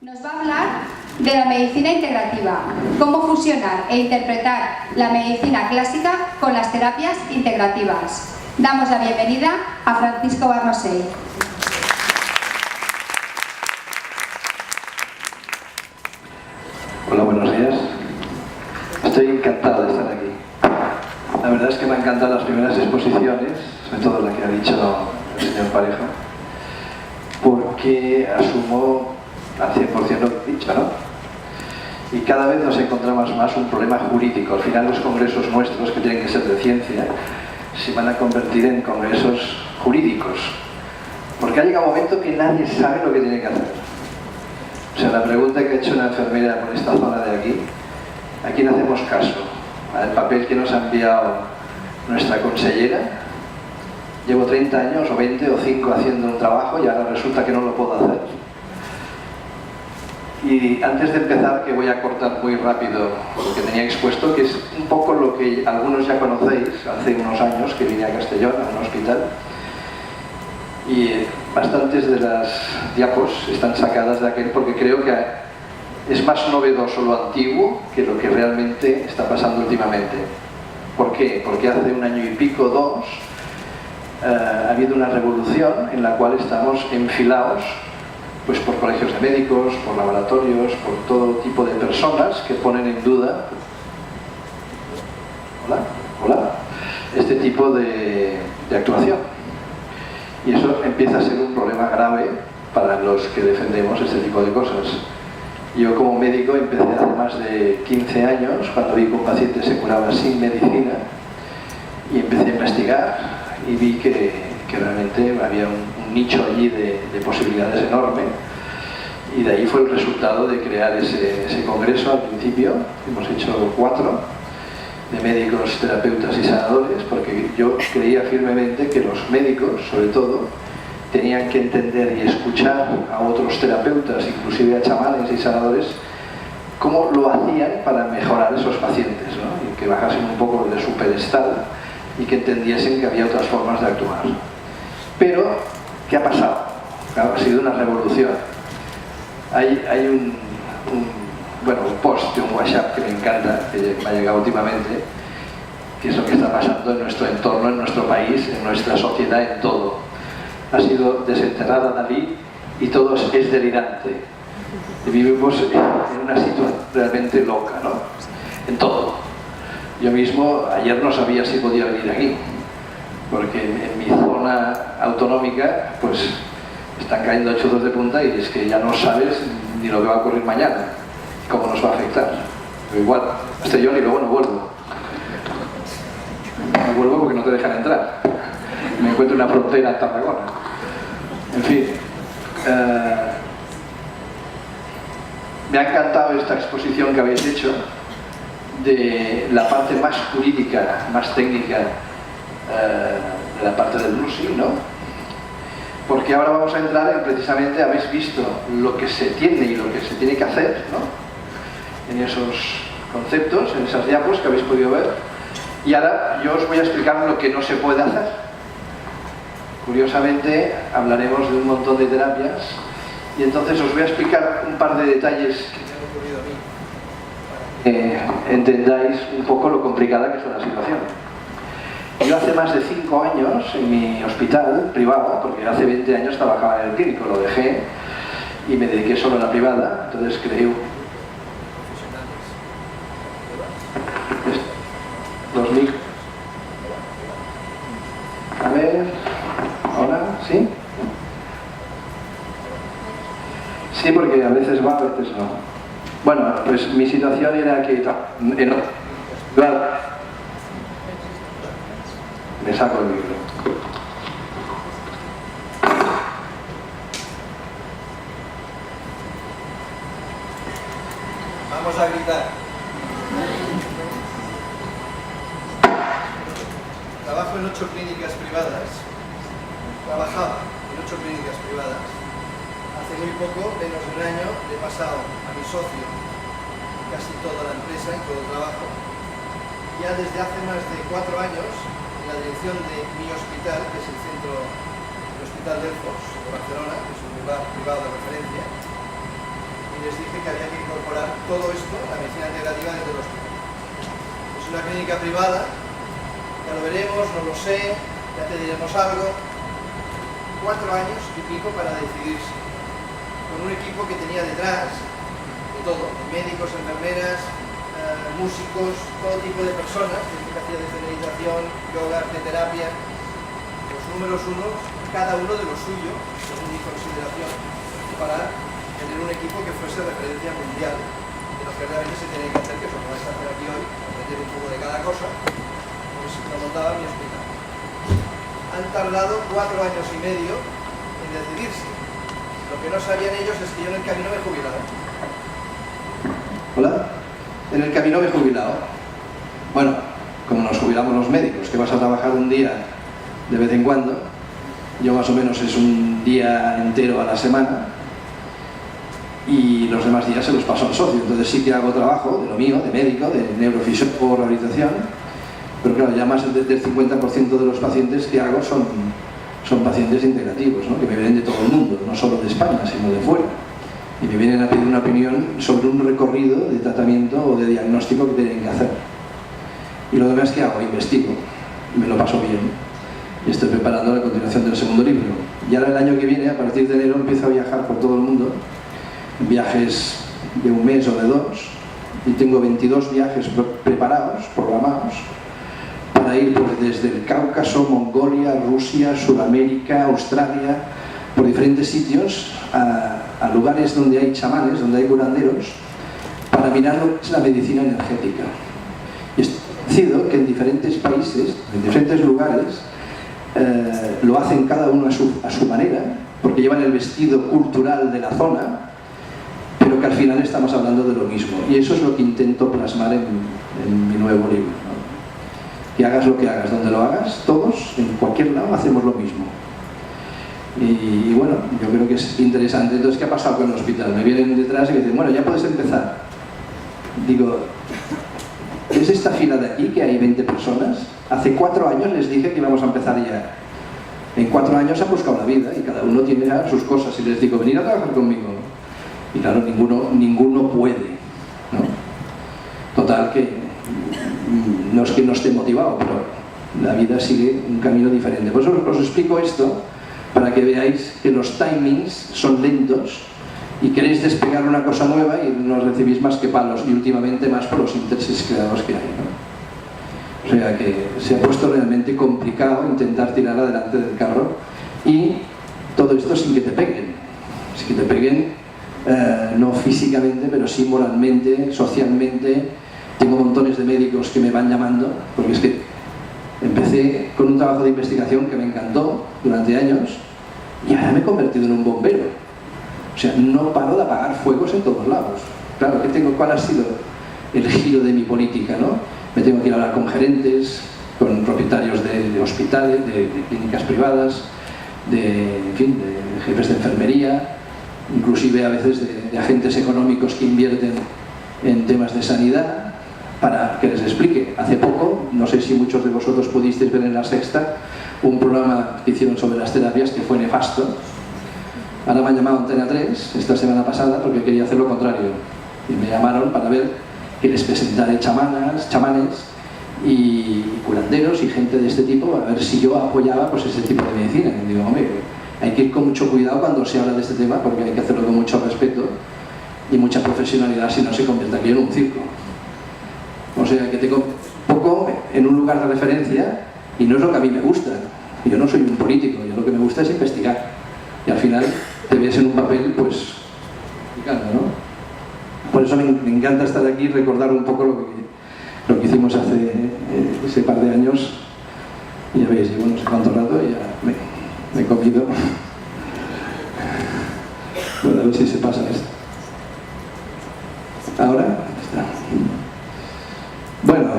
Nos va a hablar de la medicina integrativa, cómo fusionar e interpretar la medicina clásica con las terapias integrativas. Damos la bienvenida a Francisco Barnosell. Hola, buenos días. Estoy encantado de estar aquí. La verdad es que me han encantado las primeras exposiciones, sobre todo la que ha dicho el señor Parejo, porque asumo al 100% lo que he dicho, ¿no? Y cada vez nos encontramos más un problema jurídico. Al final los congresos nuestros, que tienen que ser de ciencia, se van a convertir en congresos jurídicos. Porque ha llegado un momento que nadie sabe lo que tiene que hacer. O sea, la pregunta que ha hecho una enfermera por esta zona de aquí, ¿a quién hacemos caso? ¿Al papel que nos ha enviado nuestra consellera? Llevo 30 años, o 20 o 5 haciendo un trabajo y ahora resulta que no lo puedo hacer. Y antes de empezar, que voy a cortar muy rápido lo que tenía expuesto, que es un poco lo que algunos ya conocéis, hace unos años que vine a Castellón, a un hospital, y bastantes de las diapos están sacadas de aquel porque creo que es más novedoso lo antiguo que lo que realmente está pasando últimamente. ¿Por qué? Porque hace un año y pico, 2, ha habido una revolución en la cual estamos enfilados pues por colegios de médicos, por laboratorios, por todo tipo de personas que ponen en duda este tipo de actuación. Y eso empieza a ser un problema grave para los que defendemos este tipo de cosas. Yo como médico empecé hace más de 15 años, cuando vi que un paciente se curaba sin medicina, y empecé a investigar y vi que realmente había un nicho allí de posibilidades enorme, y de ahí fue el resultado de crear ese congreso al principio. Hemos hecho 4 de médicos, terapeutas y sanadores, porque yo creía firmemente que los médicos, sobre todo, tenían que entender y escuchar a otros terapeutas, inclusive a chamanes y sanadores, cómo lo hacían para mejorar esos pacientes, ¿no? Y que bajasen un poco de su pedestal y que entendiesen que había otras formas de actuar. Pero, ¿qué ha pasado? Claro, ha sido una revolución. Hay un post de un WhatsApp que me encanta, que me ha llegado últimamente, que es lo que está pasando en nuestro entorno, en nuestro país, en nuestra sociedad, en todo. Ha sido desenterrada Dalí y todo es delirante. Vivimos en una situación realmente loca, ¿no? En todo. Yo mismo ayer no sabía si podía venir aquí, porque en mi zona autonómica pues están cayendo chuzos de punta y es que ya no sabes ni lo que va a ocurrir mañana, cómo nos va a afectar. Pero igual, estoy yo y luego no vuelvo. No vuelvo porque no te dejan entrar. Me encuentro en una frontera en Tarragona. En fin, me ha encantado esta exposición que habéis hecho de la parte más jurídica, más técnica, de la parte del nursing, ¿no? Porque ahora vamos a entrar en, precisamente, habéis visto lo que se tiene y lo que se tiene que hacer, ¿no? En esos conceptos, en esas diapos que habéis podido ver. Y ahora yo os voy a explicar lo que no se puede hacer. Curiosamente, hablaremos de un montón de terapias y entonces os voy a explicar un par de detalles que me han ocurrido a mí para que entendáis un poco lo complicada que es la situación. Yo hace más de 5 años en mi hospital privado, porque hace 20 años trabajaba en el clínico, lo dejé y me dediqué solo a la privada, entonces creé los micros. A ver, ¿ahora? ¿Sí? Sí, porque a veces va, a veces no. Bueno, pues mi situación era que me saco el micro. Vamos a gritar. Trabajo en 8 clínicas privadas. Trabajaba en 8 clínicas privadas. Hace muy poco, menos de un año, le he pasado a mi socio casi toda la empresa y todo el trabajo. Ya desde hace más de 4 años, en la dirección de mi hospital, que es el Hospital Delfos de Barcelona, que es un lugar privado de referencia, les dije que había que incorporar todo esto, la medicina integrativa, dentro del hospital. Es una clínica privada, ya lo veremos, no lo sé, ya te diremos algo. 4 años y pico para decidirse, con un equipo que tenía detrás de todo, médicos, enfermeras, músicos, todo tipo de personas, gente que hacía desde meditación, yoga, arteterapia, los números unos, cada uno de lo suyo, según mi consideración, para tener un equipo que fuese referencia mundial, de lo que realmente se tiene que hacer, que es lo que vais a hacer aquí hoy, aprender un poco de cada cosa, pues lo montaba mi hospital. Han tardado 4 años y medio en decidirse. Lo que no sabían ellos es que yo en el camino me he jubilado. Hola, en el camino me he jubilado. Bueno, como nos jubilamos los médicos, que vas a trabajar un día de vez en cuando, yo más o menos es un día entero a la semana y los demás días se los paso al socio. Entonces sí que hago trabajo de lo mío, de médico, de neurofisiólogo o rehabilitación. Pero claro, ya más del 50% de los pacientes que hago son pacientes integrativos, ¿no? Que me vienen de todo el mundo, no solo de España, sino de fuera. Y me vienen a pedir una opinión sobre un recorrido de tratamiento o de diagnóstico que tienen que hacer. Y lo demás que hago, investigo, me lo paso bien. Y estoy preparando la continuación del segundo libro. Y ahora el año que viene, a partir de enero, empiezo a viajar por todo el mundo, en viajes de un mes o de 2, y tengo 22 viajes preparados, programados, para ir pues, desde el Cáucaso, Mongolia, Rusia, Sudamérica, Australia, por diferentes sitios, a lugares donde hay chamanes, donde hay curanderos, para mirar lo que es la medicina energética. Y estoy convencido que en diferentes países, en diferentes lugares, lo hacen cada uno a su manera, porque llevan el vestido cultural de la zona, pero que al final estamos hablando de lo mismo. Y eso es lo que intento plasmar en mi nuevo libro, ¿no? Que hagas lo que hagas, donde lo hagas, todos, en cualquier lado, hacemos lo mismo. Y bueno, yo creo que es interesante. Entonces, ¿qué ha pasado con el hospital? Me vienen detrás y me dicen, bueno, ya puedes empezar. Digo, ¿es esta fila de aquí que hay 20 personas? Hace 4 años les dije que íbamos a empezar ya. En 4 años se ha buscado la vida y cada uno tiene ya sus cosas. Y les digo, venid a trabajar conmigo. Y claro, ninguno puede, ¿no? Total, que no es que no esté motivado, pero la vida sigue un camino diferente. Por eso os explico esto, para que veáis que los timings son lentos y queréis despegar una cosa nueva y no recibís más que palos, y últimamente más por los intereses creados que hay, ¿no? O sea que se ha puesto realmente complicado intentar tirar adelante del carro, y todo esto sin que te peguen, sin que te peguen no físicamente, pero sí moralmente, socialmente. Tengo montones de médicos que me van llamando, porque es que empecé con un trabajo de investigación que me encantó durante años y ahora me he convertido en un bombero. O sea, no paro de apagar fuegos en todos lados. Claro, ¿cuál ha sido el giro de mi política, no? Me tengo que ir a hablar con gerentes, con propietarios de hospitales, de clínicas privadas, en fin, de jefes de enfermería, inclusive a veces de agentes económicos que invierten en temas de sanidad, para que les explique. Hace poco, no sé si muchos de vosotros pudisteis ver en La Sexta, un programa que hicieron sobre las terapias que fue nefasto. Ahora me han llamado Antena 3 esta semana pasada porque quería hacer lo contrario. Y me llamaron para ver que les presentaré chamanes y curanderos y gente de este tipo, a ver si yo apoyaba pues ese tipo de medicina. Y digo, hombre, hay que ir con mucho cuidado cuando se habla de este tema, porque hay que hacerlo con mucho respeto y mucha profesionalidad, si no se convierte aquí en un circo. O sea que tengo poco en un lugar de referencia y no es lo que a mí me gusta. Yo no soy un político, yo lo que me gusta es investigar. Y al final te ves en un papel, pues, explicando, ¿no? Por eso me encanta estar aquí y recordar un poco lo que hicimos hace ese par de años. Y ya veis, llevo no sé cuánto rato y ya me he comido. Bueno, a ver si se pasa esto. Ahora está. Bueno,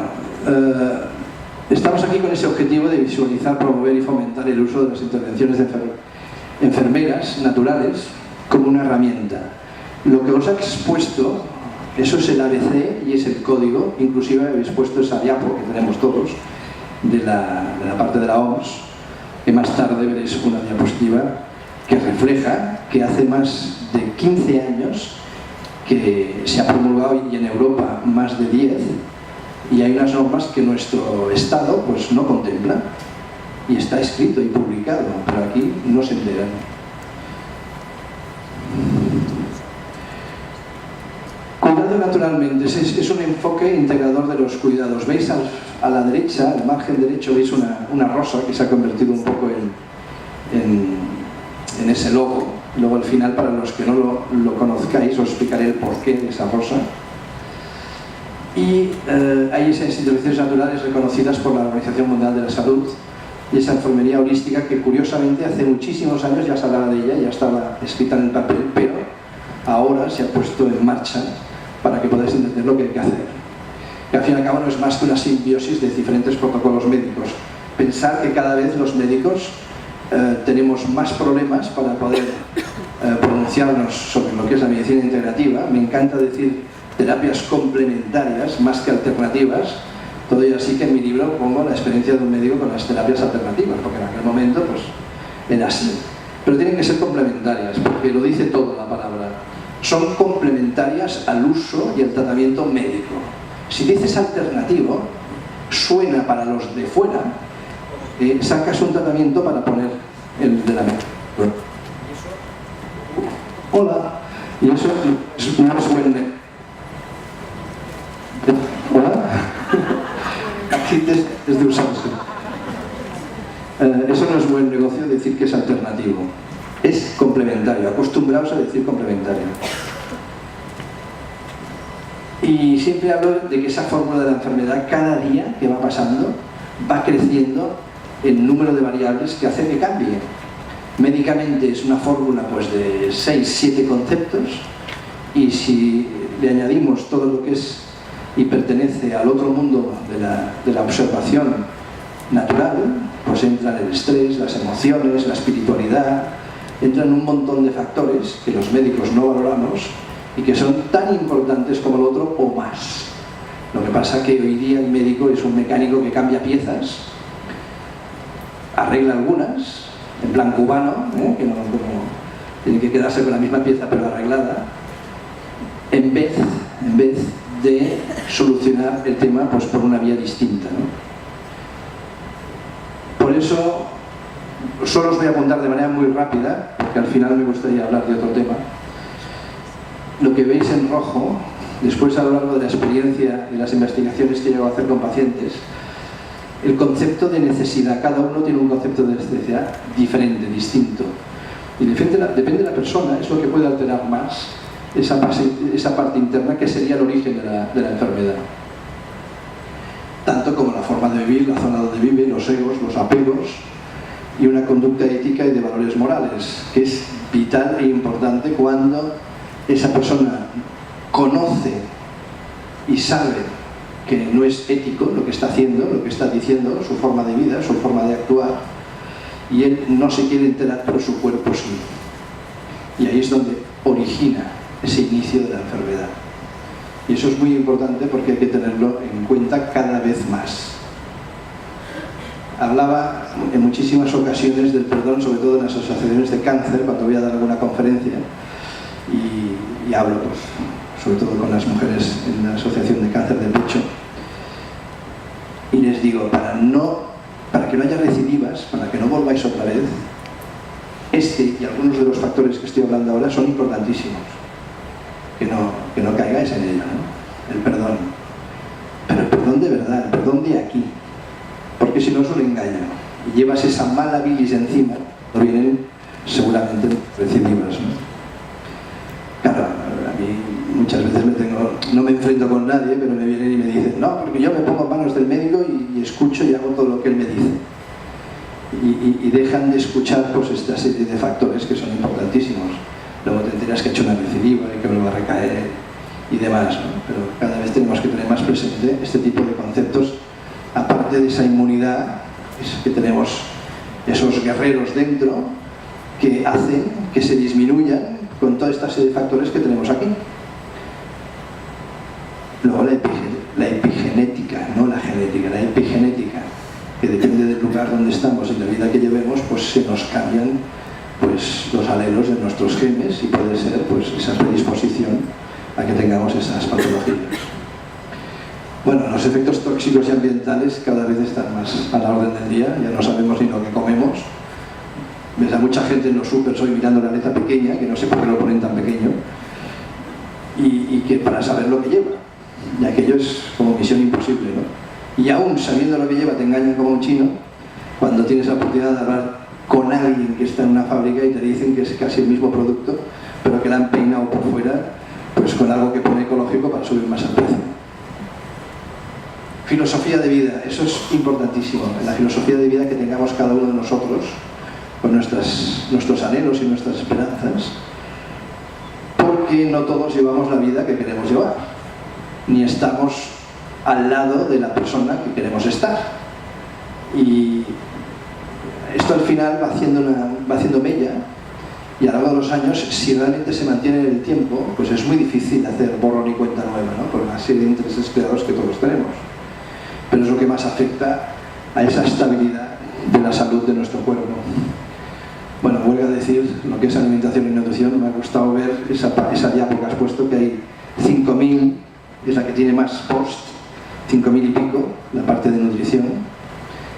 estamos aquí con ese objetivo de visualizar, promover y fomentar el uso de las intervenciones de enfermeras naturales como una herramienta. Lo que os he expuesto, eso es el ABC y es el código, inclusive habéis puesto esa diapo que tenemos todos de la parte de la OMS, que más tarde veréis una diapositiva que refleja que hace más de 15 años que se ha promulgado, y en Europa más de 10, y hay unas normas que nuestro Estado pues no contempla, y está escrito y publicado, pero aquí no se enteran. Cuidado naturalmente, es un enfoque integrador de los cuidados. Veis a la derecha, al margen derecho, veis una rosa que se ha convertido un poco en ese logo. Luego al final, para los que no lo conozcáis, os explicaré el porqué de esa rosa. Y hay esas intervenciones naturales reconocidas por la Organización Mundial de la Salud, y esa enfermería holística que curiosamente hace muchísimos años ya se hablaba de ella, ya estaba escrita en el papel, pero ahora se ha puesto en marcha para que podáis entender lo que hay que hacer. Que al fin y al cabo no es más que una simbiosis de diferentes protocolos médicos. Pensar que cada vez los médicos tenemos más problemas para poder pronunciarnos sobre lo que es la medicina integrativa. Me encanta decir terapias complementarias más que alternativas. Todo y así que en mi libro pongo la experiencia de un médico con las terapias alternativas, porque en aquel momento pues era así. Pero tienen que ser complementarias, porque lo dice todo la palabra. Son complementarias al uso y al tratamiento médico. Si dices alternativo, suena para los de fuera, sacas un tratamiento para poner el de la mente. Hola. Y eso no es buen... Hola. Aquí es de usarse. Eso no es buen negocio decir que es alternativo. Es complementario. Acostumbrados a decir complementario. Y siempre hablo de que esa fórmula de la enfermedad, cada día que va pasando, va creciendo el número de variables que hace que cambie. Médicamente es una fórmula pues de 6-7 conceptos, y si le añadimos todo lo que es y pertenece al otro mundo de la observación natural, pues entran el estrés, las emociones, la espiritualidad, entran un montón de factores que los médicos no valoramos y que son tan importantes como el otro o más. Lo que pasa es que hoy día el médico es un mecánico que cambia piezas, arregla algunas, en plan cubano, que no tiene que quedarse con la misma pieza pero arreglada, en vez de solucionar el tema pues por una vía distinta, ¿no? Por eso solo os voy a contar de manera muy rápida, porque al final me gustaría hablar de otro tema. Lo que veis en rojo, después a lo largo de la experiencia y las investigaciones que he llegado a hacer con pacientes, el concepto de necesidad, cada uno tiene un concepto de necesidad diferente, distinto, y depende de la persona, es lo que puede alterar más esa parte interna que sería el origen de la enfermedad. Tanto como la forma de vivir, la zona donde vive, los egos, los apegos y una conducta ética y de valores morales, que es vital e importante cuando esa persona conoce y sabe que no es ético lo que está haciendo, lo que está diciendo, su forma de vida, su forma de actuar, y él no se quiere enterar, pero su cuerpo sí. Y ahí es donde origina ese inicio de la enfermedad. Y eso es muy importante porque hay que tenerlo en cuenta cada vez más. Hablaba en muchísimas ocasiones del perdón, sobre todo en las asociaciones de cáncer, cuando voy a dar alguna conferencia, y hablo pues, sobre todo con las mujeres en la asociación de cáncer de pecho, y les digo, para que no haya recidivas, para que no volváis otra vez, y algunos de los factores que estoy hablando ahora son importantísimos. Que no caigáis en ello, ¿no? El perdón. Pero el perdón de verdad, el perdón de aquí. Porque si no es un engaño. Y llevas esa mala bilis encima, no vienen seguramente recidivas, ¿no? Claro, a mí muchas veces no me enfrento con nadie, pero me vienen y me dicen, no, porque yo me pongo en manos del médico y escucho y hago todo lo que él me dice. Y dejan de escuchar pues esta serie de factores que son importantísimos. Luego te enteras que ha hecho una recidiva y que vuelve a recaer y demás, ¿no? Pero cada vez tenemos que tener más presente este tipo de conceptos, aparte de esa inmunidad, es que tenemos esos guerreros dentro que hacen que se disminuyan con toda esta serie de factores que tenemos aquí. Luego la epigenética, no la genética, la epigenética, que depende del lugar donde estamos y la vida que llevemos, pues se nos cambian pues los alelos de nuestros genes y puede ser pues esa predisposición a que tengamos esas patologías. Bueno, los efectos tóxicos y ambientales cada vez están más a la orden del día, ya no sabemos ni lo que comemos. Ves a mucha gente en los supers hoy mirando la letra pequeña, que no sé por qué lo ponen tan pequeño, y que para saber lo que lleva, y aquello es como misión imposible, ¿no? Y aún sabiendo lo que lleva te engañan como un chino cuando tienes la oportunidad de hablar con alguien que está en una fábrica y te dicen que es casi el mismo producto, pero que la han peinado por fuera pues con algo que pone ecológico para subir más el precio. Filosofía de vida, eso es importantísimo, la filosofía de vida que tengamos cada uno de nosotros, con nuestros anhelos y nuestras esperanzas, porque no todos llevamos la vida que queremos llevar, ni estamos al lado de la persona que queremos estar. Y esto al final va haciendo mella, y a lo largo de los años, si realmente se mantiene en el tiempo, pues es muy difícil hacer borrón y cuenta nueva, ¿no? Por una serie de intereses creados que todos tenemos. Pero es lo que más afecta a esa estabilidad de la salud de nuestro cuerpo. Bueno, vuelvo a decir lo que es alimentación y nutrición. Me ha gustado ver esa diapo que has puesto, que hay 5.000, es la que tiene más post, 5.000 y pico, la parte de nutrición,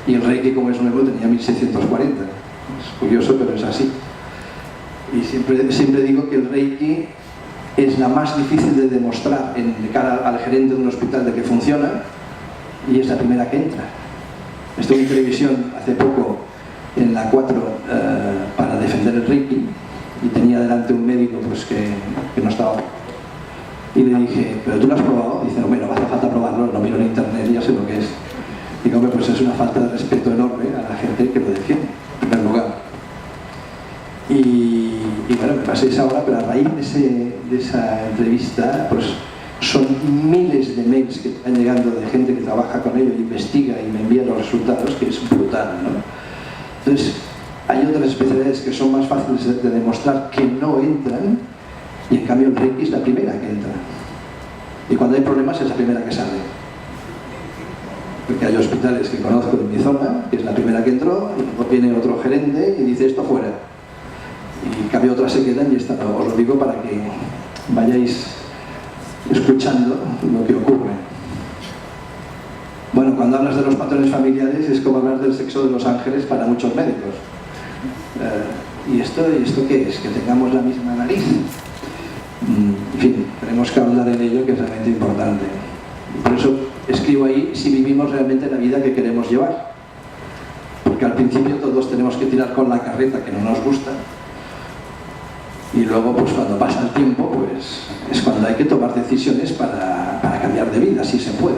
y el Reiki, como es nuevo, tenía 1.640. Es curioso, pero es así. Y siempre digo que el Reiki es la más difícil de demostrar de cara al gerente de un hospital de que funciona, y es la primera que entra. Estuve en televisión hace poco en la 4 para defender el Reiki, y tenía delante un médico pues, que no estaba. Y le dije, ¿pero tú lo has probado? Dice, no, no hace falta probarlo, lo miro en internet y ya sé lo que es. Digo, pues es una falta de respeto enorme a la gente que lo defiende, en primer lugar. Y bueno, me pasé esa hora, pero a raíz de esa entrevista, pues son miles de mails que están llegando de gente que trabaja con ello, investiga y me envía los resultados, que es brutal, ¿no? Entonces, hay otras especialidades que son más fáciles de demostrar que no entran, y en cambio el Reiki es la primera que entra. Y cuando hay problemas es la primera que sale. Porque hay hospitales que conozco en mi zona, que es la primera que entró, y luego viene otro gerente y dice esto fuera. Y en cambio otras se quedan, y esta no. Os lo digo para que vayáis escuchando lo que ocurre. Bueno, cuando hablas de los patrones familiares es como hablar del sexo de los ángeles para muchos médicos. ¿Y esto qué es? Que tengamos la misma nariz. En fin, tenemos que hablar en ello, que es realmente importante. Por eso escribo ahí si vivimos realmente la vida que queremos llevar. Porque al principio todos tenemos que tirar con la carreta que no nos gusta. Y luego, pues cuando pasa el tiempo, pues es cuando hay que tomar decisiones para cambiar de vida, si se puede.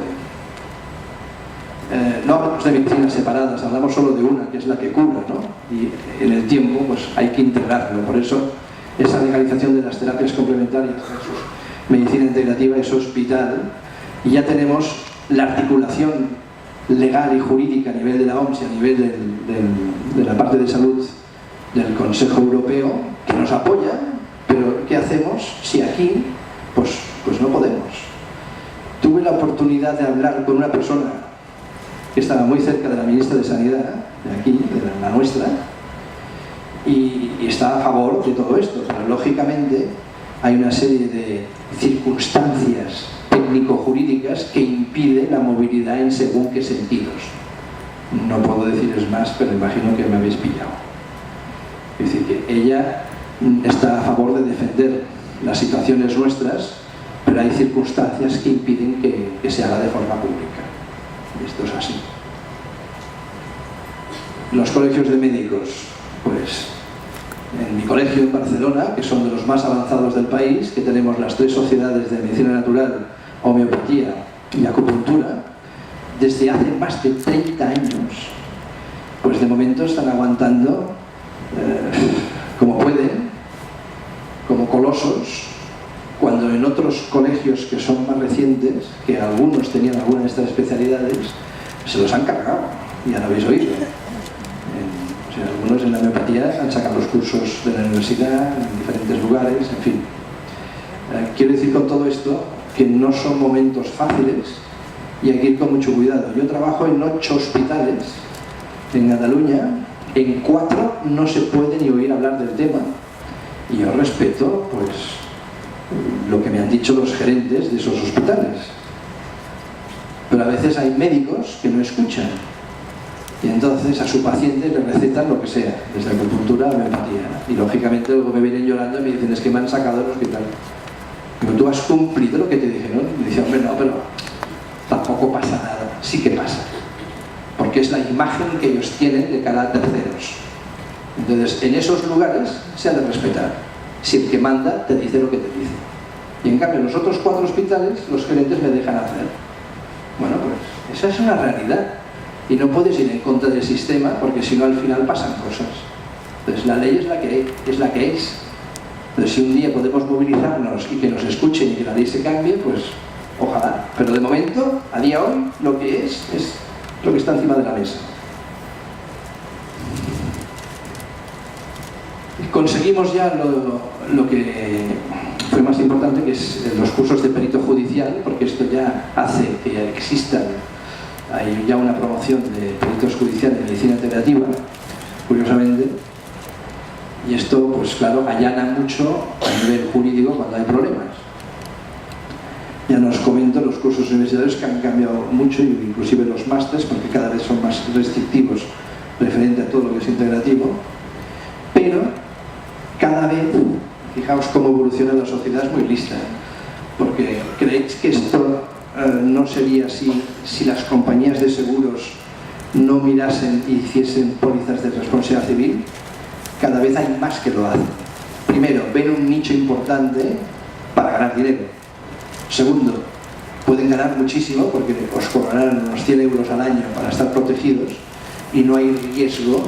No hablamos de medicinas separadas, hablamos solo de una, que es la que cura, ¿no? Y en el tiempo, pues hay que integrarlo. Por eso, esa legalización de las terapias complementarias versus medicina integrativa, eso es vital. Y ya tenemos la articulación legal y jurídica a nivel de la OMS y a nivel de la parte de salud del Consejo Europeo, que nos apoya, pero ¿qué hacemos si aquí pues no podemos? Tuve la oportunidad de hablar con una persona que estaba muy cerca de la ministra de Sanidad, de aquí, de la nuestra, y está a favor de todo esto, pero lógicamente hay una serie de circunstancias técnico-jurídicas que impiden la movilidad en según qué sentidos. No puedo deciros más, pero imagino que me habéis pillado. Es decir, que ella está a favor de defender las situaciones nuestras, pero hay circunstancias que impiden que se haga de forma pública. Esto es así. Los colegios de médicos, pues en mi colegio en Barcelona, que son de los más avanzados del país, que tenemos las 3 sociedades de medicina natural, homeopatía y acupuntura, desde hace más de 30 años, pues de momento están aguantando como pueden, como colosos, cuando en otros colegios que son más recientes, que algunos tenían alguna de estas especialidades, se los han cargado, ya lo habéis oído. O sea, algunos en la homeopatía han sacado los cursos de la universidad en diferentes lugares, en fin. Quiero decir con todo esto que no son momentos fáciles y hay que ir con mucho cuidado. Yo trabajo en 8 hospitales en Cataluña, en 4 no se puede ni oír hablar del tema, y yo respeto pues lo que me han dicho los gerentes de esos hospitales. Pero a veces hay médicos que no escuchan y entonces a su paciente le recetan lo que sea, desde acupuntura a homeopatía, y lógicamente luego me vienen llorando y me dicen: es que me han sacado del hospital. Pero tú has cumplido lo que te dijeron. Y me dice: hombre, no, pero tampoco pasa nada. Sí que pasa, porque es la imagen que ellos tienen de cara a terceros. Entonces, en esos lugares se ha de respetar. Si el que manda te dice lo que te dice. Y en cambio, en los otros 4 hospitales, los gerentes me dejan hacer. Bueno, pues esa es una realidad. Y no puedes ir en contra del sistema, porque si no, al final pasan cosas. Entonces, la ley es la que es. Entonces, si un día podemos movilizarnos y que nos escuchen y que la ley se cambie, pues ojalá. Pero de momento, a día de hoy, lo que es lo que está encima de la mesa. Conseguimos ya lo que fue más importante, que es los cursos de perito judicial, porque esto ya hace que existan, hay ya una promoción de peritos judiciales de medicina integrativa, curiosamente, y esto, pues claro, allana mucho a nivel jurídico cuando hay problemas. Ya nos comento, los cursos universitarios que han cambiado mucho, inclusive los másteres, porque cada vez son más restrictivos referente a todo lo que es integrativo, pero cada vez, fijaos cómo evoluciona la sociedad, es muy lista, porque creéis que esto no sería así si las compañías de seguros no mirasen y hiciesen pólizas de responsabilidad civil. Cada vez hay más que lo hacen. Primero, ven un nicho importante para ganar dinero. Segundo, pueden ganar muchísimo porque os cobrarán unos 100 euros al año para estar protegidos y no hay riesgo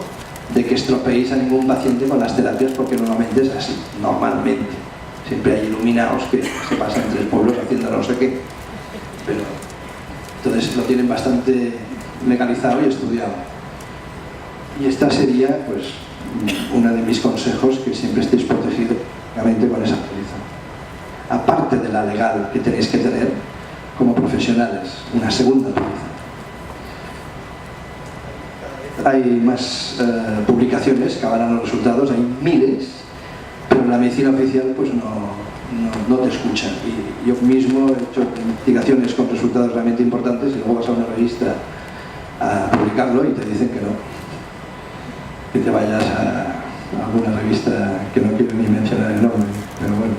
de que estropeéis a ningún paciente con las terapias, porque normalmente es así, normalmente. Siempre hay iluminados que se pasan 3 pueblos haciendo no sé qué. Pero entonces lo tienen bastante legalizado y estudiado. Y esta sería, pues, uno de mis consejos, que siempre estéis protegidos obviamente con esa póliza. Aparte de la legal que tenéis que tener como profesionales, una segunda póliza. Hay más publicaciones que avalan los resultados, hay miles, pero la medicina oficial pues no te escucha. Y yo mismo he hecho investigaciones con resultados realmente importantes y luego vas a una revista a publicarlo y te dicen que no, que te vayas a alguna revista que no quiero ni mencionar el nombre, pero bueno.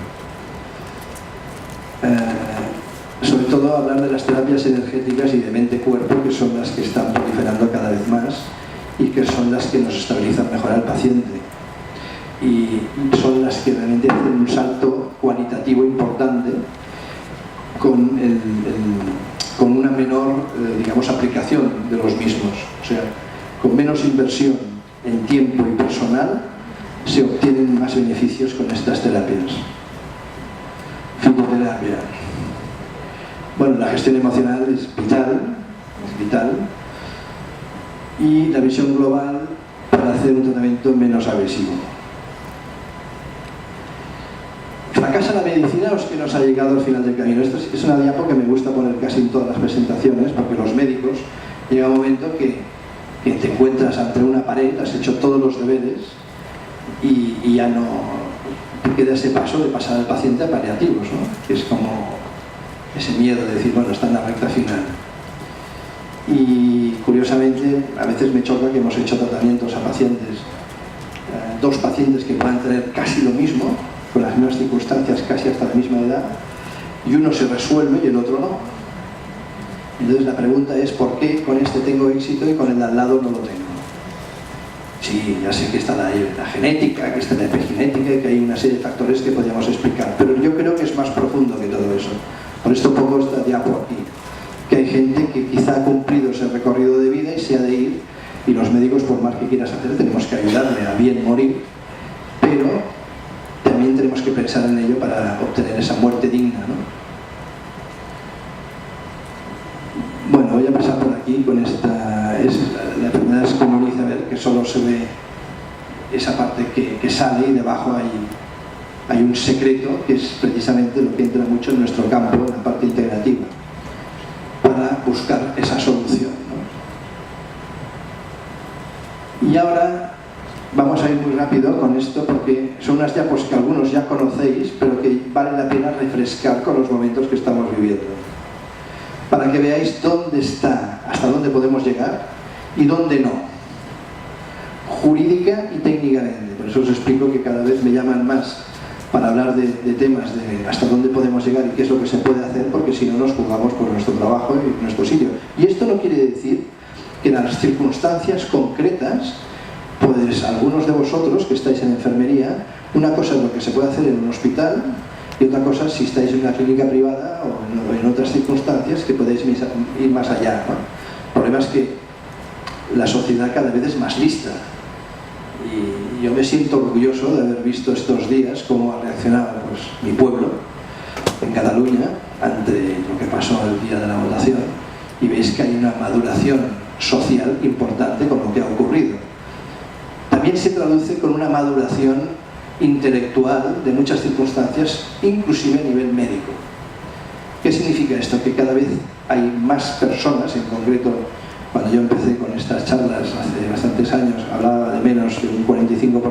Sobre todo hablar de las terapias energéticas y de mente-cuerpo, que son las que están proliferando cada vez más y que son las que nos estabilizan mejor al paciente, y son las que realmente hacen un salto cualitativo importante con una menor digamos, aplicación de los mismos. O sea, con menos inversión en tiempo y personal se obtienen más beneficios con estas terapias. Fitoterapia. Bueno, la gestión emocional es vital, y la visión global para hacer un tratamiento menos agresivo. ¿Fracasa la medicina o es que nos ha llegado al final del camino? Esta es una diapo que me gusta poner casi en todas las presentaciones, porque los médicos llega un momento que te encuentras ante una pared, has hecho todos los deberes y ya no te queda ese paso de pasar al paciente a paliativos, ¿no? Que es como ese miedo de decir, bueno, está en la recta final. Y curiosamente, a veces me choca que hemos hecho tratamientos a pacientes, 2 pacientes que puedan tener casi lo mismo, con las mismas circunstancias, casi hasta la misma edad, y uno se resuelve y el otro no. Entonces la pregunta es, ¿por qué con este tengo éxito y con el de al lado no lo tengo? Sí, ya sé que está la genética, que está la epigenética y que hay una serie de factores que podríamos explicar, pero yo creo que es más profundo que todo eso. Por esto pongo esta diapo aquí, que hay gente que quizá ha cumplido ese recorrido de vida y se ha de ir, y los médicos, por más que quieras hacer, tenemos que ayudarle a bien morir, pero también tenemos que pensar en ello para obtener esa muerte digna, ¿no? Bueno, voy a pasar por aquí con esta. La enfermedad es como dice, a ver, que solo se ve esa parte que sale, y debajo hay un secreto que es precisamente lo que entra mucho en nuestro campo, la parte integrativa, para buscar esa solución, ¿no? Y ahora Vamos a ir muy rápido con esto porque son unas diapos que algunos ya conocéis, pero que vale la pena refrescar con los momentos que estamos viviendo. Para que veáis dónde está, hasta dónde podemos llegar y dónde no. Jurídica y técnicamente. Por eso os explico que cada vez me llaman más para hablar de temas de hasta dónde podemos llegar y qué es lo que se puede hacer, porque si no nos juzgamos por nuestro trabajo y nuestro sitio. Y esto no quiere decir que en las circunstancias concretas, pues algunos de vosotros que estáis en enfermería, una cosa es lo que se puede hacer en un hospital y otra cosa si estáis en una clínica privada o en otras circunstancias que podéis ir más allá, ¿no? El problema es que la sociedad cada vez es más lista y yo me siento orgulloso de haber visto estos días cómo ha reaccionado pues, mi pueblo en Cataluña ante lo que pasó el día de la votación, y veis que hay una maduración social importante con lo que ha ocurrido. También se traduce con una maduración intelectual de muchas circunstancias, inclusive a nivel médico. ¿Qué significa esto? Que cada vez hay más personas, en concreto cuando yo empecé con estas charlas hace bastantes años hablaba de menos de un 45%,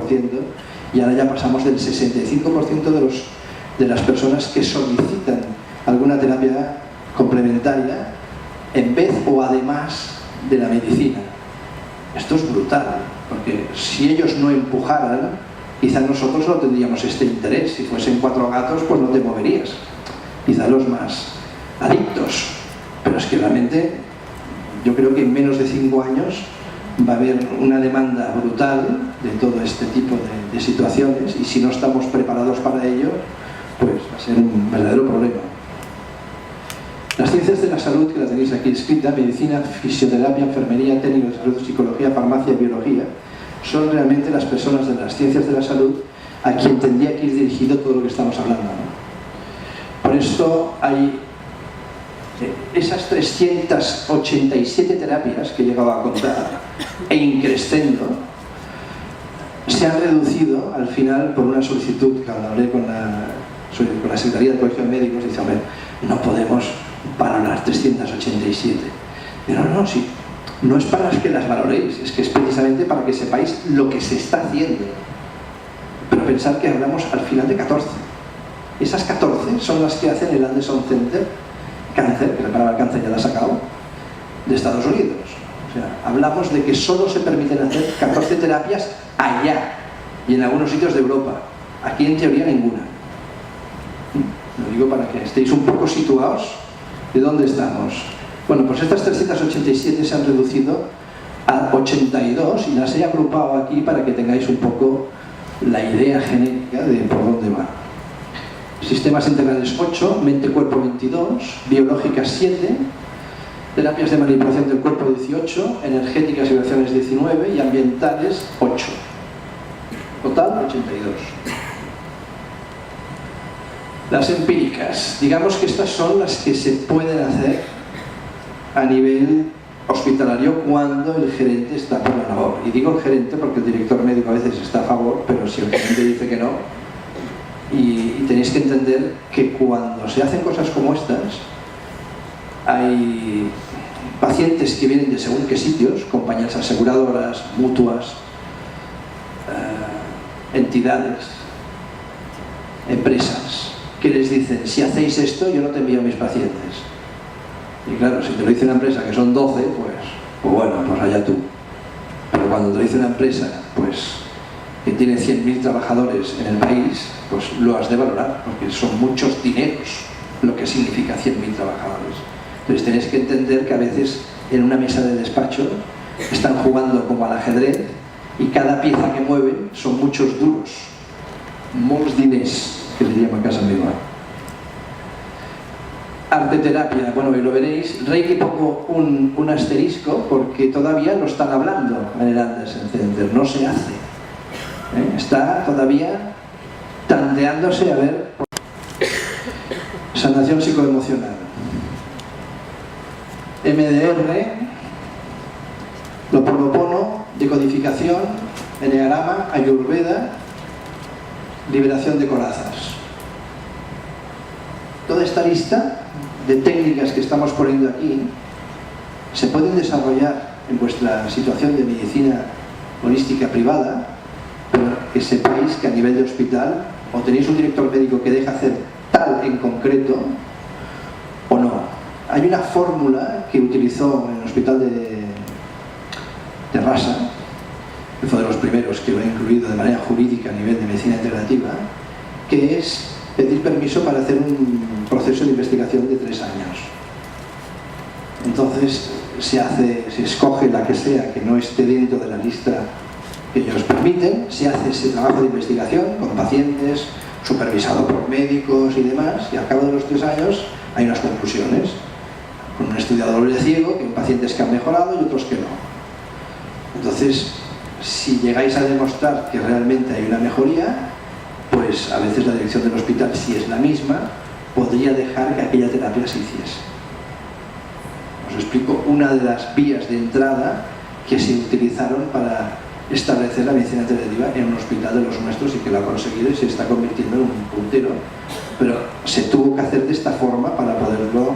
y ahora ya pasamos del 65% de las personas que solicitan alguna terapia complementaria en vez o además de la medicina. Esto es brutal, porque si ellos no empujaran, quizá nosotros no tendríamos este interés. Si fuesen 4 gatos, pues no te moverías. Quizá los más adictos. Pero es que realmente yo creo que en menos de 5 años va a haber una demanda brutal de todo este tipo de situaciones, y si no estamos preparados para ello, pues va a ser un verdadero problema. Las ciencias de la salud, que la tenéis aquí escrita, medicina, fisioterapia, enfermería, técnica de salud, psicología, farmacia y biología, son realmente las personas de las ciencias de la salud a quien tendría que ir dirigido todo lo que estamos hablando, ¿no? Por esto hay esas 387 terapias que he llegado a contar, e increscendo, se han reducido al final por una solicitud que cuando hablé con la Secretaría del Colegio de Médicos, dice, hombre, no podemos valorar 387. Pero no, sí, no es para que las valoréis, es que es precisamente para que sepáis lo que se está haciendo. Pero pensad que hablamos al final de 14. Esas 14 son las que hacen el Anderson Center Cáncer, que la palabra cáncer ya la ha sacado, de Estados Unidos. O sea, hablamos de que solo se permiten hacer 14 terapias allá y en algunos sitios de Europa. Aquí en teoría ninguna. Lo digo para que estéis un poco situados de dónde estamos. Bueno, pues estas 387 se han reducido a 82 y las he agrupado aquí para que tengáis un poco la idea genérica de por dónde va. Sistemas integrales 8, mente-cuerpo 22, biológicas 7, terapias de manipulación del cuerpo 18, energéticas y vibraciones 19 y ambientales 8. Total 82. Las empíricas, digamos que estas son las que se pueden hacer a nivel hospitalario cuando el gerente está por la labor. Y digo el gerente porque el director médico a veces está a favor, pero si el gerente dice que no. Y tenéis que entender que cuando se hacen cosas como estas, hay pacientes que vienen de según qué sitios, compañías aseguradoras, mutuas, entidades, empresas, que les dicen, si hacéis esto, yo no te envío a mis pacientes. Y claro, si te lo dice una empresa que son 12, pues bueno, pues allá tú. Pero cuando te lo dice una empresa, pues que tiene 100.000 trabajadores en el país, pues lo has de valorar, porque son muchos dineros lo que significa 100.000 trabajadores. Entonces tenéis que entender que a veces en una mesa de despacho están jugando como al ajedrez y cada pieza que mueven son muchos duros, molts diners, que le llama a casa meva. Arteterapia, bueno, y lo veréis, Reiki pongo un asterisco porque todavía lo están hablando en el Anderson Center, no se hace. Está todavía tanteándose a ver. Sanación psicoemocional, MDR, Ho'oponopono, decodificación, Enneagrama, Ayurveda, liberación de corazas. Toda esta lista de técnicas que estamos poniendo aquí se pueden desarrollar en vuestra situación de medicina holística privada que sepáis que a nivel de hospital o tenéis un director médico que deja hacer tal en concreto o no. Hay una fórmula que utilizó en el hospital de Rasa, que fue de los primeros que lo ha incluido de manera jurídica a nivel de medicina integrativa, que es pedir permiso para hacer un proceso de investigación de 3 años. Entonces se escoge la que sea que no esté dentro de la lista que ellos permiten, se hace ese trabajo de investigación con pacientes, supervisado por médicos y demás, y al cabo de los 3 años hay unas conclusiones, con un estudio a doble ciego, que hay pacientes que han mejorado y otros que no. Entonces, si llegáis a demostrar que realmente hay una mejoría, pues a veces la dirección del hospital, si es la misma, podría dejar que aquella terapia se hiciese. Os explico una de las vías de entrada que se utilizaron para establecer la medicina integrativa en un hospital de los nuestros y que lo ha conseguido y se está convirtiendo en un puntero. Pero se tuvo que hacer de esta forma para poderlo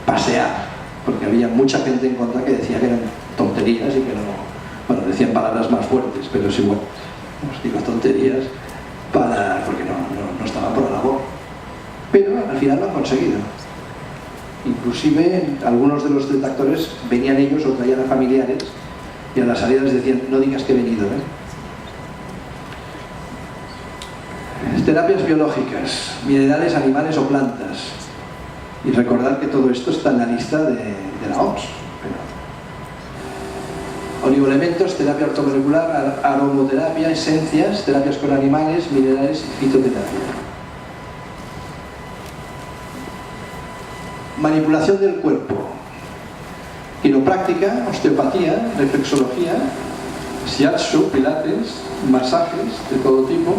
pasear, porque había mucha gente en contra que decía que eran tonterías y que no... Bueno, decían palabras más fuertes, pero es igual. Os digo tonterías porque no estaban por la labor. Pero al final lo han conseguido. Inclusive algunos de los detractores venían ellos o traían a familiares y a la salida les decían: no digas que he venido, ¿eh? Terapias biológicas, minerales, animales o plantas. Y recordad que todo esto está en la lista de la OMS. Oligoelementos, terapia ortomolecular, aromoterapia, esencias, terapias con animales, minerales y fitoterapia. Manipulación del cuerpo. Quiropráctica, osteopatía, reflexología, shiatsu, pilates, masajes de todo tipo.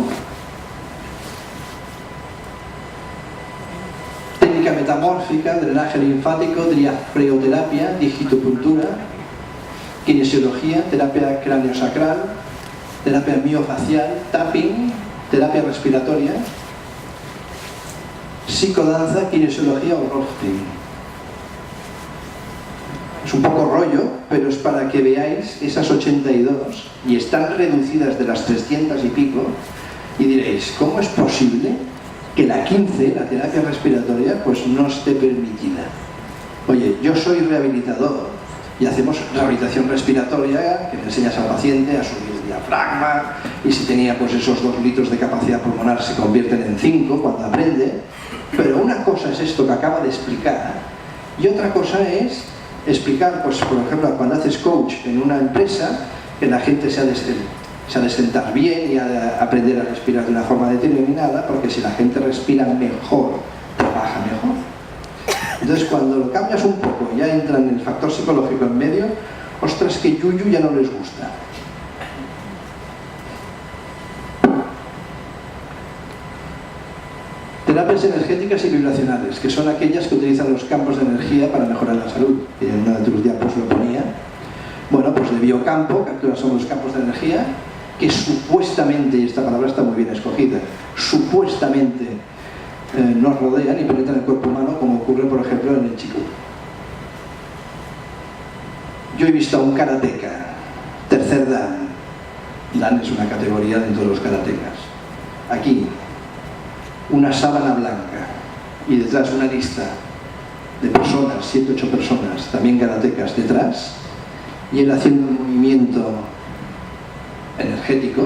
Técnica metamórfica, drenaje linfático, diafreoterapia, digitopuntura, kinesiología, terapia craneosacral, terapia miofacial, tapping, terapia respiratoria, psicodanza, kinesiología o rostering. Es un poco rollo, pero es para que veáis esas 82 y están reducidas de las 300 y pico y diréis: ¿cómo es posible que la 15, la terapia respiratoria, pues no esté permitida? Oye, yo soy rehabilitador y hacemos rehabilitación respiratoria, que le enseñas al paciente a subir el diafragma, y si tenía pues esos 2 litros de capacidad pulmonar se convierten en 5 cuando aprende. Pero una cosa es esto que acaba de explicar y otra cosa es explicar, pues por ejemplo, cuando haces coach en una empresa, que la gente se ha de sentar bien y ha de aprender a respirar de una forma determinada, porque si la gente respira mejor, trabaja mejor. Entonces cuando lo cambias un poco, ya entra en el factor psicológico en medio, ostras, que yuyu ya no les gusta. Terapias energéticas y vibracionales, que son aquellas que utilizan los campos de energía para mejorar la salud. Y en una de tus diapos lo ponía. Bueno, pues de biocampo, que actúan sobre los campos de energía, que supuestamente, y esta palabra está muy bien escogida, supuestamente nos rodean y penetran el cuerpo humano, como ocurre por ejemplo en el Qigong. Yo he visto a un karateka, tercer dan. Dan es una categoría dentro de los karatekas. Aquí, una sábana blanca y detrás una lista de personas, 7 u 8 personas, también karatecas detrás, y él haciendo un movimiento energético,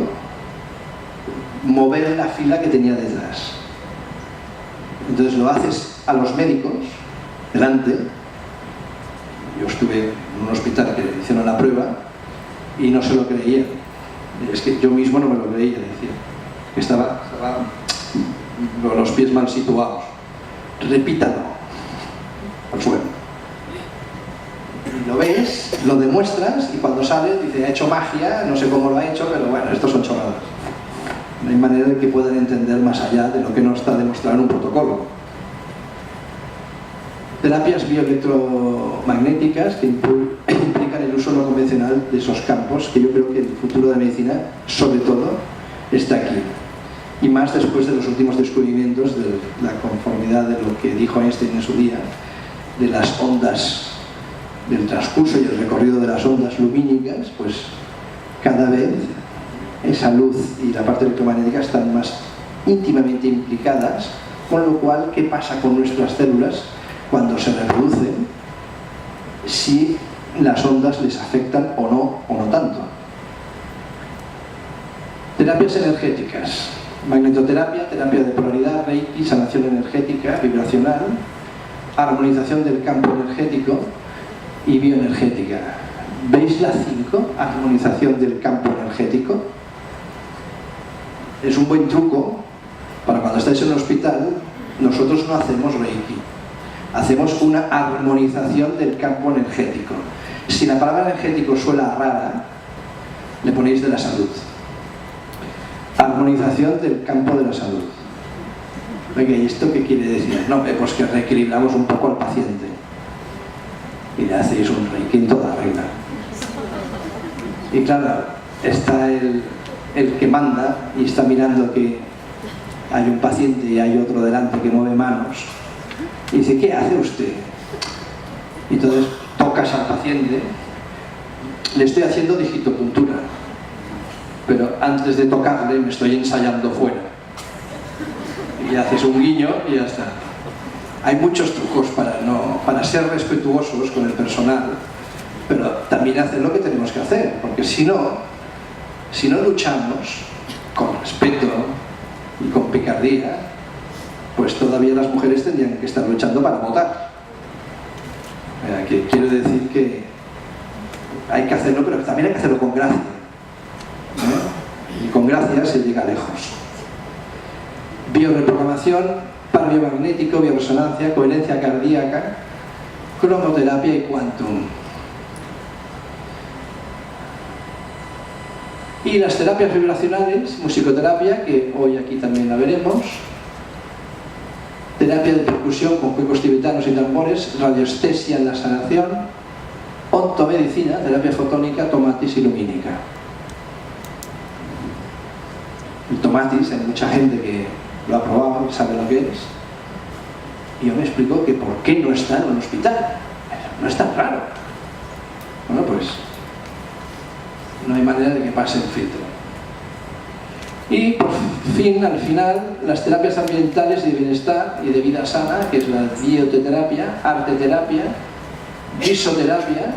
mover la fila que tenía detrás. Entonces lo haces a los médicos, delante. Yo estuve en un hospital que hicieron la prueba y no se lo creían. Es que yo mismo no me lo creía, decía. Estaba con los pies mal situados. Repítalo al suelo. Y lo ves, lo demuestras y cuando sales dice: ha hecho magia, no sé cómo lo ha hecho, pero bueno, estos son chorradas. No hay manera de que puedan entender más allá de lo que no está demostrado en un protocolo. Terapias bioelectromagnéticas que implican el uso no convencional de esos campos, que yo creo que el futuro de la medicina, sobre todo, está aquí. Y más después de los últimos descubrimientos de la conformidad de lo que dijo Einstein en su día, de las ondas, del transcurso y el recorrido de las ondas lumínicas, pues cada vez esa luz y la parte electromagnética están más íntimamente implicadas, con lo cual, ¿qué pasa con nuestras células cuando se reproducen? Si las ondas les afectan o no tanto. Terapias energéticas, magnetoterapia, terapia de polaridad, reiki, sanación energética, vibracional, armonización del campo energético y bioenergética. ¿Veis la 5? Armonización del campo energético. Es un buen truco para cuando estáis en un hospital. Nosotros no hacemos reiki, hacemos una armonización del campo energético. Si la palabra energético suena rara, le ponéis de la salud. Armonización del campo de la salud. Venga, ¿y esto qué quiere decir? No, pues que reequilibramos un poco al paciente y le hacéis un reiki en toda regla. Y claro, está el que manda y está mirando que hay un paciente y hay otro delante que mueve manos y dice, ¿qué hace usted? Y entonces tocas al paciente, le estoy haciendo digitopuntura, pero antes de tocarle me estoy ensayando fuera. Y haces un guiño y ya está. Hay muchos trucos para ser respetuosos con el personal, pero también hacer lo que tenemos que hacer, porque si no luchamos con respeto y con picardía, pues todavía las mujeres tendrían que estar luchando para votar. Que quiero decir que hay que hacerlo, pero también hay que hacerlo con gracia, ¿no? Y con gracia se llega lejos. Bioreprogramación, par biomagnético, bioresonancia, coherencia cardíaca, cromoterapia y quantum. Y las terapias vibracionales, musicoterapia, que hoy aquí también la veremos, terapia de percusión con cuencos tibetanos y tambores, radioestesia en la sanación, ontomedicina, terapia fotónica, tomatis y lumínica. El tomatis, hay mucha gente que lo ha probado, sabe lo que es, y yo me explico que por qué no está en un hospital. No es tan raro. Bueno, pues no hay manera de que pase el filtro. Y por fin, al final, las terapias ambientales de bienestar y de vida sana, que es la bioterapia, arteterapia, risoterapia.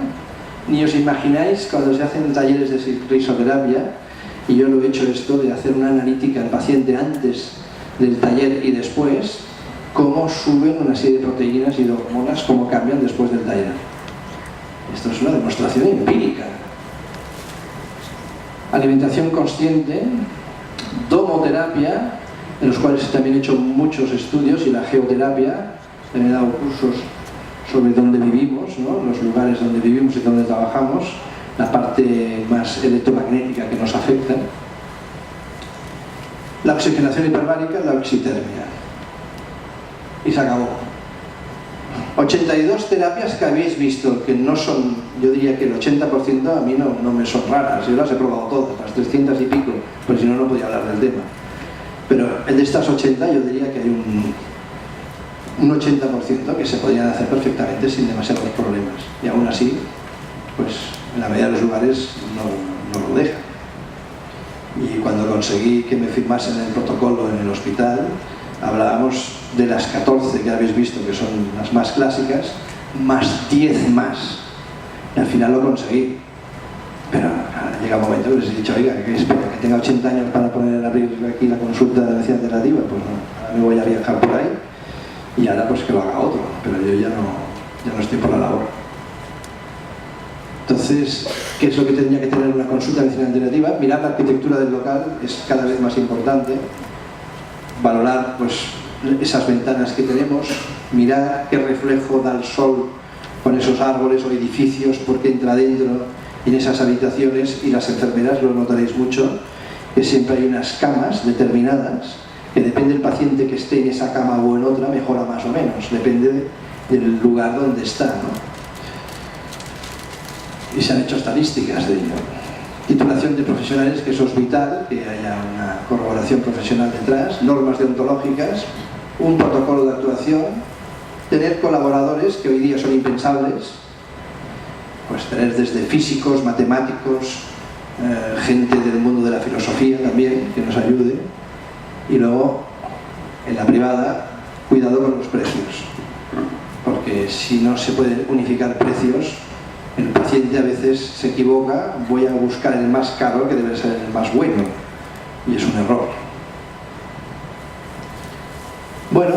Ni os imagináis cuando se hacen talleres de risoterapia, y yo lo he hecho esto, de hacer una analítica al paciente antes del taller y después, cómo suben una serie de proteínas y de hormonas, cómo cambian después del taller. Esto es una demostración empírica. Alimentación consciente, domoterapia, en los cuales también he hecho muchos estudios, y la geoterapia, también he dado cursos sobre dónde vivimos, ¿no? Los lugares donde vivimos y donde trabajamos, la parte más electromagnética que nos afecta. La oxigenación hiperbárica, la oxitermia. Y se acabó. 82 terapias que habéis visto, que no son, yo diría que el 80% a mí no me son raras, yo las he probado todas, las 300 y pico, pues si no, no podía hablar del tema. Pero de estas 80 yo diría que hay un 80% que se podrían hacer perfectamente sin demasiados problemas. Y aún así, pues en la mayoría de los lugares no lo dejan. Y cuando conseguí que me firmasen el protocolo en el hospital, hablábamos de las 14 que habéis visto, que son las más clásicas, más 10 más. Y al final lo conseguí. Pero llega un momento que les he dicho, oiga, que espero que tenga 80 años para poner a abrir aquí la consulta de medicina alternativa. Pues no, ahora me voy a viajar por ahí y ahora pues que lo haga otro. Pero yo ya no estoy por la labor. Entonces, ¿qué es lo que tendría que tener una consulta de medicina alternativa? Mirar la arquitectura del local es cada vez más importante. Valorar pues esas ventanas que tenemos, mirar qué reflejo da el sol con esos árboles o edificios, porque entra dentro en esas habitaciones. Y las enfermeras lo notaréis mucho, que siempre hay unas camas determinadas, que depende del paciente que esté en esa cama o en otra, mejora más o menos, depende del lugar donde está, ¿no? Y se han hecho estadísticas de ello. Titulación de profesionales, que eso es vital, que haya una corroboración profesional detrás, normas deontológicas, un protocolo de actuación, tener colaboradores, que hoy día son impensables, pues tener desde físicos, matemáticos, gente del mundo de la filosofía también que nos ayude, y luego en la privada cuidado con los precios, porque si no se pueden unificar precios, el paciente a veces se equivoca, voy a buscar el más caro que debe ser el más bueno, y es un error. Bueno,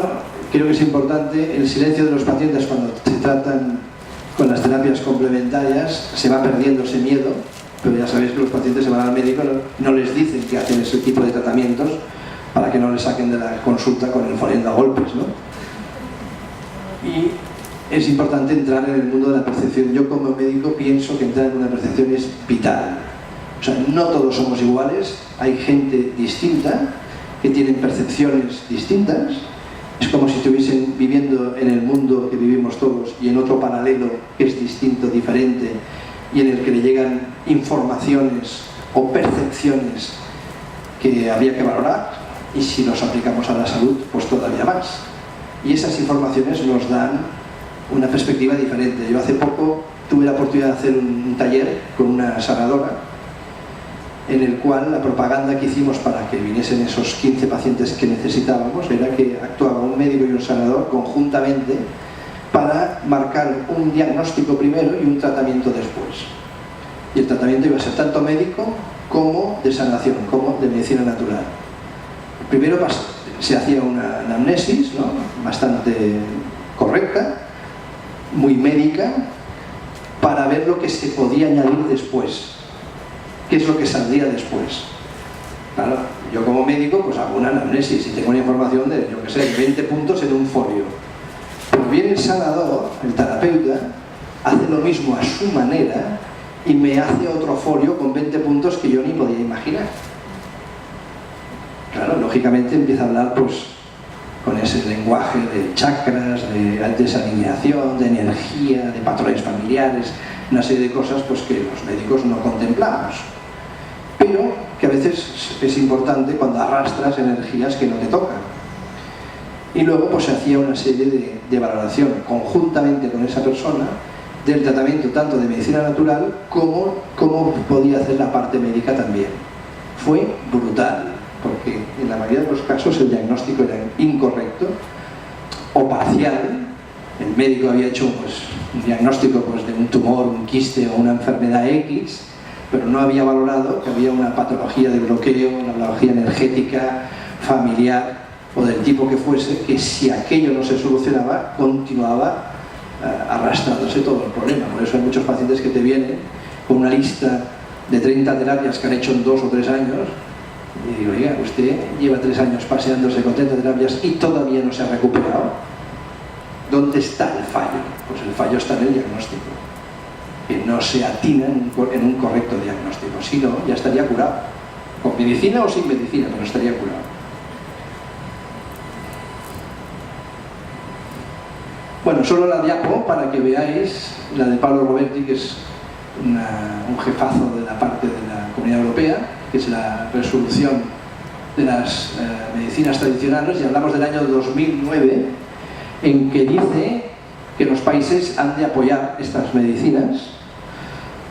creo que es importante el silencio de los pacientes cuando se tratan con las terapias complementarias. Se va perdiendo ese miedo, pero ya sabéis que los pacientes se van al médico, no les dicen que hacen ese tipo de tratamientos para que no les saquen de la consulta con el foriendo a golpes, ¿no? Y es importante entrar en el mundo de la percepción. Yo como médico pienso que entrar en una percepción es vital. O sea, no todos somos iguales, hay gente distinta que tienen percepciones distintas. Es como si estuviesen viviendo en el mundo que vivimos todos y en otro paralelo que es distinto, diferente, y en el que le llegan informaciones o percepciones que habría que valorar, y si los aplicamos a la salud, pues todavía más. Y esas informaciones nos dan una perspectiva diferente. Yo hace poco tuve la oportunidad de hacer un taller con una sanadora, en el cual la propaganda que hicimos para que viniesen esos 15 pacientes que necesitábamos era que actuaba un médico y un sanador conjuntamente para marcar un diagnóstico primero y un tratamiento después. Y el tratamiento iba a ser tanto médico como de sanación, como de medicina natural. Primero se hacía una anamnesis, ¿no?, bastante correcta, muy médica, para ver lo que se podía añadir después. ¿Qué es lo que saldría después? Claro, yo como médico pues hago una anamnesis y tengo una información de, yo qué sé, 20 puntos en un folio. Pero viene el sanador, el terapeuta, hace lo mismo a su manera y me hace otro folio con 20 puntos que yo ni podía imaginar. Claro, lógicamente empieza a hablar pues con ese lenguaje de chakras, de desalineación, de energía, de patrones familiares, una serie de cosas pues que los médicos no contemplamos, pero que a veces es importante cuando arrastras energías que no te tocan. Y luego pues se hacía una serie de valoración conjuntamente con esa persona del tratamiento tanto de medicina natural como podía hacer la parte médica también. Fue brutal, porque en la mayoría de los casos el diagnóstico era incorrecto o parcial. El médico había hecho pues un diagnóstico pues, de un tumor, un quiste o una enfermedad X, pero no había valorado que había una patología de bloqueo, una patología energética, familiar o del tipo que fuese, que si aquello no se solucionaba, continuaba arrastrándose todo el problema. Por eso hay muchos pacientes que te vienen con una lista de 30 terapias que han hecho en 2 o 3 años y digo, oiga, usted lleva 3 años paseándose con 30 terapias y todavía no se ha recuperado. ¿Dónde está el fallo? Pues el fallo está en el diagnóstico, que no se atina en un correcto diagnóstico. Si no, ya estaría curado, con medicina o sin medicina, pero estaría curado. Bueno, solo la diapo para que veáis la de Pablo Roberti, que es un jefazo de la parte de la Comunidad Europea, que es la resolución de las medicinas tradicionales, y hablamos del año 2009, en que dice que los países han de apoyar estas medicinas,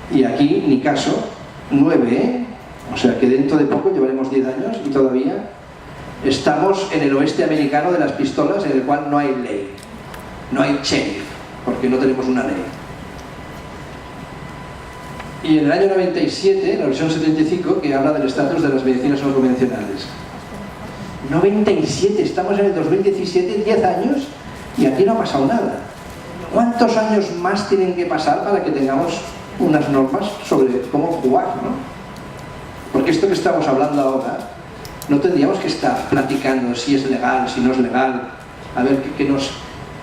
y aquí ni caso, 9, o sea que dentro de poco llevaremos 10 años y todavía estamos en el oeste americano de las pistolas, en el cual no hay ley, no hay sheriff, porque no tenemos una ley. Y en el año 97, la versión 75, que habla del estatus de las medicinas no convencionales. 97, estamos en el 2017, 10 años, y aquí no ha pasado nada. ¿Cuántos años más tienen que pasar para que tengamos unas normas sobre cómo jugar, ¿no? Porque esto que estamos hablando ahora, no tendríamos que estar platicando si es legal, si no es legal, a ver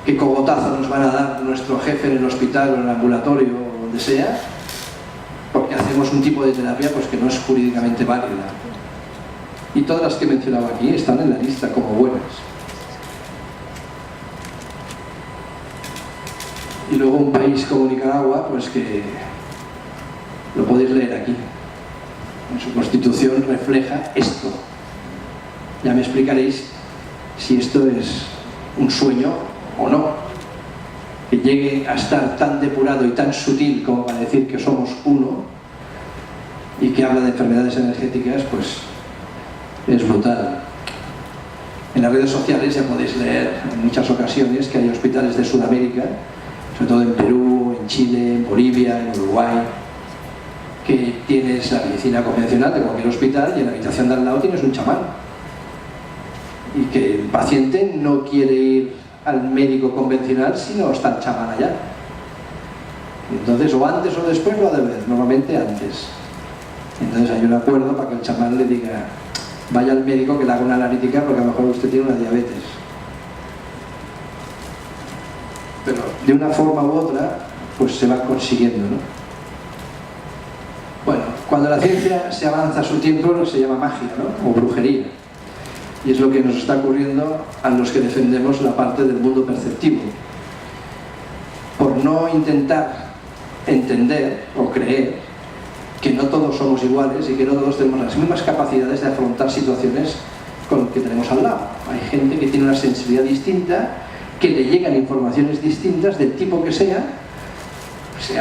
qué cogotazo nos van a dar nuestro jefe en el hospital o en el ambulatorio o donde sea, porque hacemos un tipo de terapia pues, que no es jurídicamente válida. Y todas las que he mencionado aquí están en la lista como buenas. Y luego un país como Nicaragua, pues que lo podéis leer aquí. En su constitución refleja esto. Ya me explicaréis si esto es un sueño o no. Que llegue a estar tan depurado y tan sutil como para decir que somos uno, y que habla de enfermedades energéticas, pues es brutal. En las redes sociales ya podéis leer en muchas ocasiones que hay hospitales de Sudamérica, sobre todo en Perú, en Chile, en Bolivia, en Uruguay, que tienes la medicina convencional de cualquier hospital y en la habitación de al lado tienes un chamán. Y que el paciente no quiere ir al médico convencional si no está el chamán allá. Entonces, o antes o después lo ha de ver, normalmente antes. Entonces hay un acuerdo para que el chamán le diga: vaya al médico que le haga una analítica porque a lo mejor usted tiene una diabetes. Pero de una forma u otra, pues se va consiguiendo, ¿no? Bueno, cuando la ciencia se avanza a su tiempo se llama magia, ¿no? O brujería. Y es lo que nos está ocurriendo a los que defendemos la parte del mundo perceptivo. Por no intentar entender o creer que no todos somos iguales y que no todos tenemos las mismas capacidades de afrontar situaciones con lo que tenemos al lado. Hay gente que tiene una sensibilidad distinta, que le llegan informaciones distintas del tipo que sea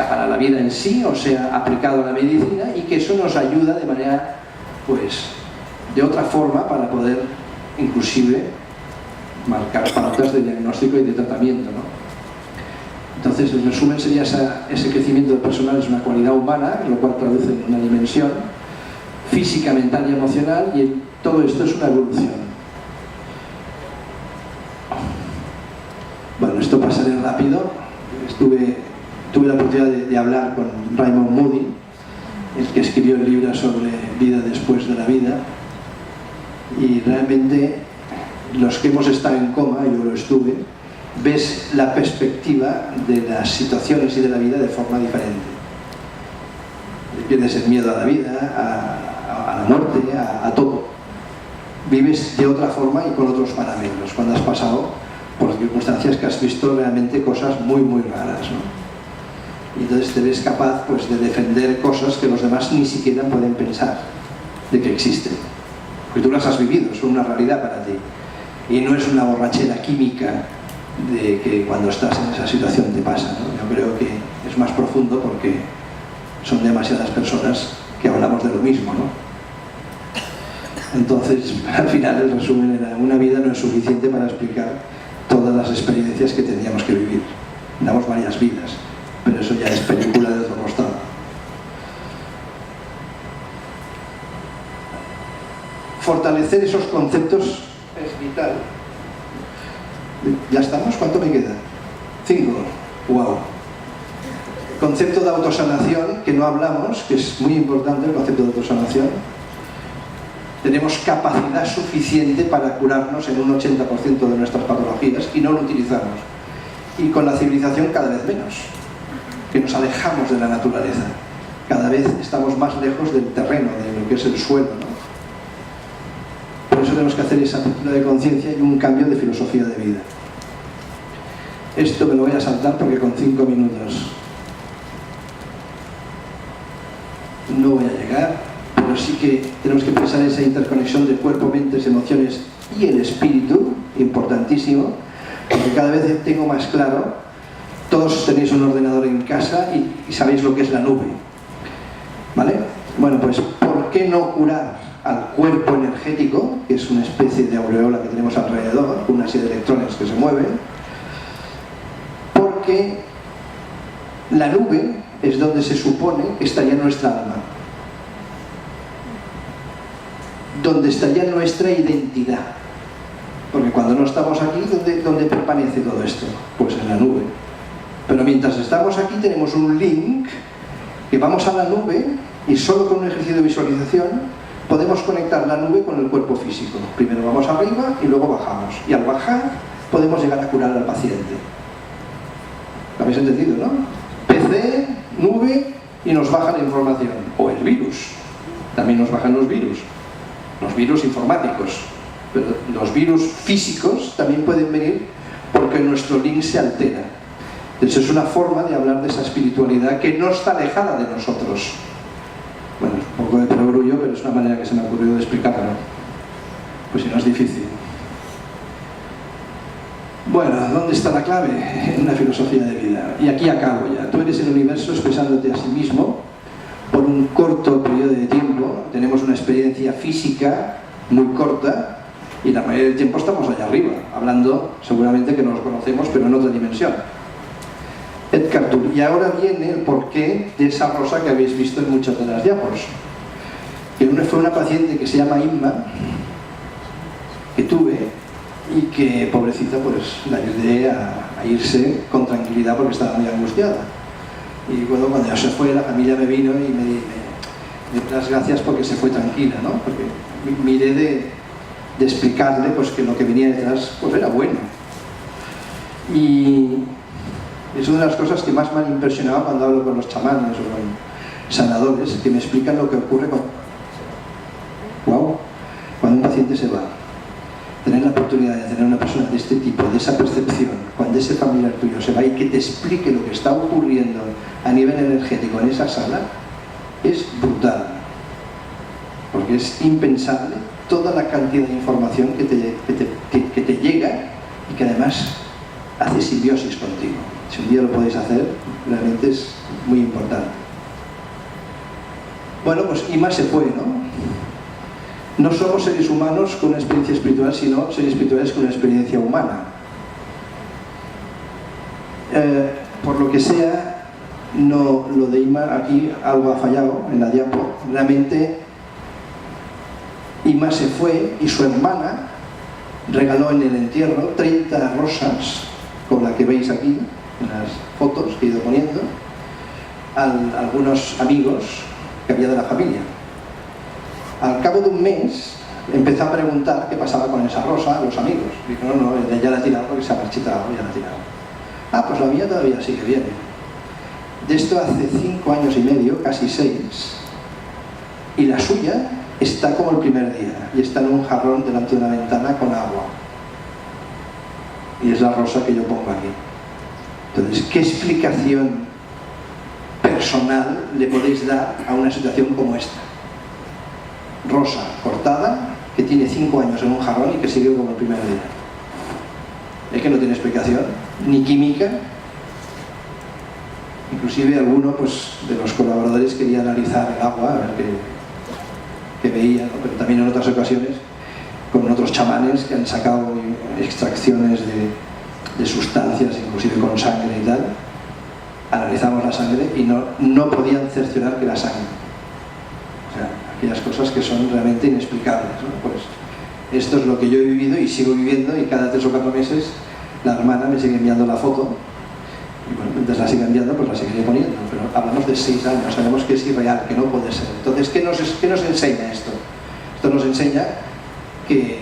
para la vida en sí o sea aplicado a la medicina, y que eso nos ayuda de manera, pues, de otra forma para poder inclusive marcar pautas de diagnóstico y de tratamiento, ¿no? Entonces, en resumen, sería ese crecimiento del personal es una cualidad humana, lo cual traduce en una dimensión física, mental y emocional, y todo esto es una evolución. Bueno, esto pasaré rápido. Tuve la oportunidad de hablar con Raymond Moody, el que escribió el libro sobre vida después de la vida, y realmente los que hemos estado en coma, yo lo estuve, ves la perspectiva de las situaciones y de la vida de forma diferente. Pierdes el miedo a la vida, a la muerte, a todo. Vives de otra forma y con otros parámetros cuando has pasado por circunstancias que has visto realmente cosas muy, muy raras, ¿no? Y entonces te ves capaz, pues, de defender cosas que los demás ni siquiera pueden pensar de que existen. Porque tú las has vivido, son una realidad para ti. Y no es una borrachera química de que cuando estás en esa situación te pasa, ¿no? Yo creo que es más profundo porque son demasiadas personas que hablamos de lo mismo, ¿no? Entonces, al final el resumen era: una vida no es suficiente para explicar todas las experiencias que teníamos que vivir. Damos varias vidas, pero eso ya es película de otro costado. Fortalecer esos conceptos es vital. ¿Ya estamos? ¿Cuánto me queda? 5. ¡Wow! Concepto de autosanación, que no hablamos, que es muy importante el concepto de autosanación. Tenemos capacidad suficiente para curarnos en un 80% de nuestras patologías y no lo utilizamos. Y con la civilización cada vez menos, que nos alejamos de la naturaleza. Cada vez estamos más lejos del terreno, de lo que es el suelo, ¿no? Por eso tenemos que hacer esa apertura de conciencia y un cambio de filosofía de vida. Esto me lo voy a saltar porque con 5 minutos no voy a llegar, pero sí que tenemos que pensar en esa interconexión de cuerpo, mentes, emociones y el espíritu, importantísimo, porque cada vez tengo más claro, todos tenéis un ordenador en casa y sabéis lo que es la nube, ¿vale? Bueno, pues ¿por qué no curar al cuerpo energético, que es una especie de aureola que tenemos alrededor, con una serie de electrones que se mueven? Porque la nube es donde se supone que estaría nuestra alma, donde estaría nuestra identidad, porque cuando no estamos aquí, ¿dónde permanece todo esto? Pues en la nube. Pero mientras estamos aquí tenemos un link que vamos a la nube, y solo con un ejercicio de visualización podemos conectar la nube con el cuerpo físico. Primero vamos arriba y luego bajamos, y al bajar podemos llegar a curar al paciente. ¿Lo habéis entendido, no? PC, nube, y nos baja la información. O el virus, también nos bajan los virus informáticos, pero los virus físicos también pueden venir porque nuestro link se altera. Entonces es una forma de hablar de esa espiritualidad que no está alejada de nosotros. Bueno, es un poco de perogrullo, pero es una manera que se me ha ocurrido de explicarlo. Pues si no es difícil. Bueno, ¿dónde está la clave? En una filosofía de vida. Y aquí acabo ya. Tú eres el universo expresándote a sí mismo por un corto periodo de tiempo, tenemos una experiencia física muy corta y la mayoría del tiempo estamos allá arriba, hablando seguramente que nos conocemos pero en otra dimensión. Ed Cartoon. Y ahora viene el porqué de esa rosa que habéis visto en muchas de las diapos. Que fue una paciente que se llama Inma, que tuve y que, pobrecita, pues la ayudé a irse con tranquilidad porque estaba muy angustiada. Y cuando ya se fue, la familia me vino y me dio las gracias porque se fue tranquila, ¿no? Porque miré de explicarle pues, que lo que venía detrás pues, era bueno. Y es una de las cosas que más me han impresionado cuando hablo con los chamanes o con sanadores, que me explican lo que ocurre cuando un paciente se va. Tener la oportunidad de tener una persona de este tipo, de esa percepción, cuando ese familiar tuyo se va y que te explique lo que está ocurriendo a nivel energético en esa sala, es brutal. Porque es impensable toda la cantidad de información que te llega y que además hace simbiosis contigo. Si un día lo podéis hacer, realmente es muy importante. Bueno, pues Ima se fue, ¿no? No somos seres humanos con una experiencia espiritual, sino seres espirituales con una experiencia humana. Por lo que sea, no, lo de Ima, aquí algo ha fallado en la diapo. Realmente Ima se fue y su hermana regaló en el entierro 30 rosas, con la que veis aquí en las fotos que he ido poniendo, a algunos amigos que había de la familia. Al cabo de un mes empezó a preguntar qué pasaba con esa rosa a los amigos. Dijo, no, ya la he tirado porque se ha marchitado, ya la he tirado. Ah, pues la mía todavía sigue bien. De esto hace 5 años y medio, casi 6, y la suya está como el primer día, y está en un jarrón delante de una ventana con agua. Y es la rosa que yo pongo aquí. Entonces, ¿qué explicación personal le podéis dar a una situación como esta? Rosa cortada, que tiene 5 años en un jarrón y que sigue como el primer día. Es que no tiene explicación, ni química. Inclusive alguno pues, de los colaboradores quería analizar el agua, a ver qué veía, ¿no? Pero también en otras ocasiones con otros chamanes que han sacado extracciones de sustancias, inclusive con sangre y tal. Analizamos la sangre y no podían cerciorar que era sangre. O sea, aquellas cosas que son realmente inexplicables, ¿no? Pues esto es lo que yo he vivido y sigo viviendo, y cada 3 o 4 meses la hermana me sigue enviando la foto y bueno, mientras la siga enviando pues la seguiré poniendo, pero hablamos de 6 años, sabemos que es irreal, que no puede ser. Entonces, ¿qué nos enseña esto? Esto nos enseña que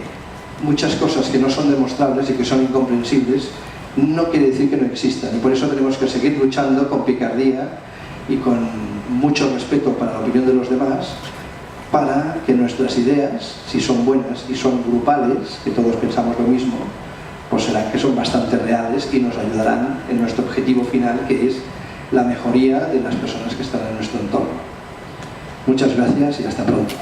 muchas cosas que no son demostrables y que son incomprensibles no quiere decir que no existan, y por eso tenemos que seguir luchando con picardía y con mucho respeto para la opinión de los demás, para que nuestras ideas, si son buenas y son grupales, que todos pensamos lo mismo, pues serán que son bastante reales y nos ayudarán en nuestro objetivo final, que es la mejoría de las personas que están en nuestro entorno. Muchas gracias y hasta pronto.